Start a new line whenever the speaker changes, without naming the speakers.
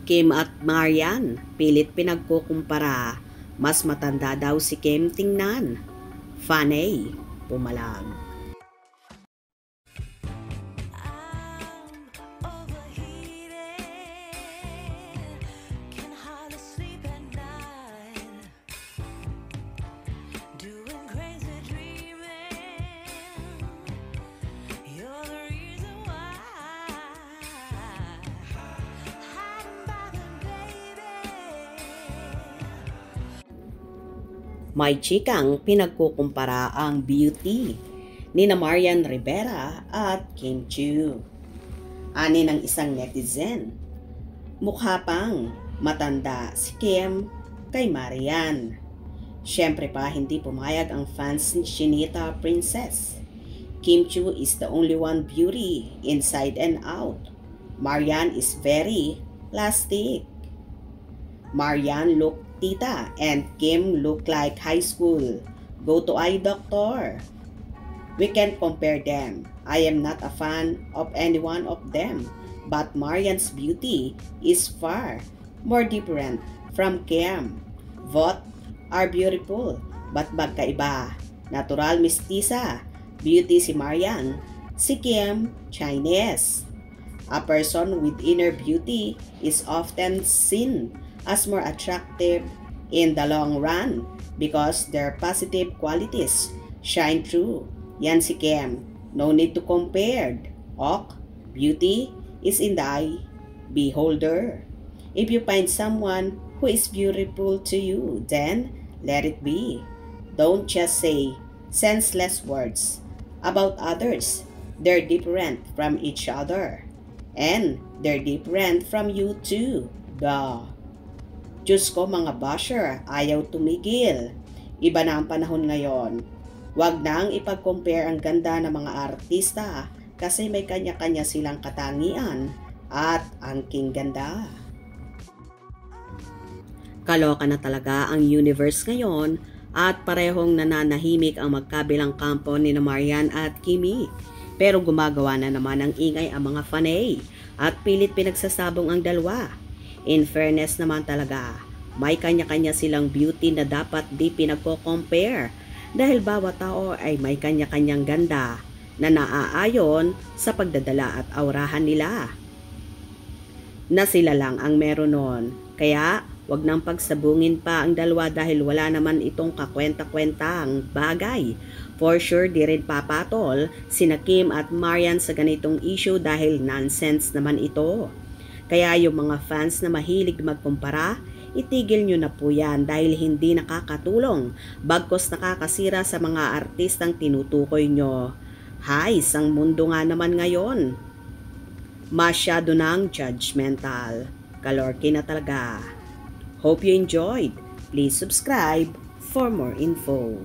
Kim at Marian, pilit pinagkukumpara. Mas matanda daw si Kim tingnan. Fanny, pumalag. May chikang pinagkukumpara ang beauty ni na Marian Rivera at Kim Chiu. Ani ng isang netizen, mukha pang matanda si Kim kay Marian. Siyempre pa hindi pumayag ang fans ni Chinita Princess. Kim Chiu is the only one beauty inside and out. Marian is very plastic. Marian look tita and Kim look like high school. Go to eye doctor. We can't compare them. I am not a fan of any one of them. But Marian's beauty is far more different from Kim. Both are beautiful but magkaiba. Natural mestiza. Beauty si Marian. Si Kim, Chinese. A person with inner beauty is often seen as more attractive in the long run because their positive qualities shine through. Yan si Kim. No need to compare. Ok, beauty is in the eye beholder. If you find someone who is beautiful to you, then let it be. Don't just say senseless words about others. They're different from each other. And they're different from you too. Duh. Diyos ko mga basher, ayaw tumigil. Iba na ang panahon ngayon. Huwag nang ipag-compare ang ganda ng mga artista kasi may kanya-kanya silang katangian at angking ganda. Kaloka na talaga ang universe ngayon at parehong nananahimik ang magkabilang kampo ni na Marian at Kimi. Pero gumagawa na naman ng ingay ang mga fanay at pilit pinagsasabong ang dalawa. In fairness naman talaga, may kanya-kanya silang beauty na dapat di pinagko-compare dahil bawat tao ay may kanya-kanyang ganda na naaayon sa pagdadala at aurahan nila. Na sila lang ang meron nun. Kaya wag nang pagsabungin pa ang dalawa dahil wala naman itong kakwenta-kwentang bagay. For sure di rin papatol sina Kim at Marian sa ganitong issue dahil nonsense naman ito. Kaya yung mga fans na mahilig magkumpara, itigil nyo na po yan dahil hindi nakakatulong, bagkos nakakasira sa mga artistang tinutukoy nyo. Hay, sang mundo nga naman ngayon. Masyado nang judgmental. Kalorky na talaga. Hope you enjoyed. Please subscribe for more info.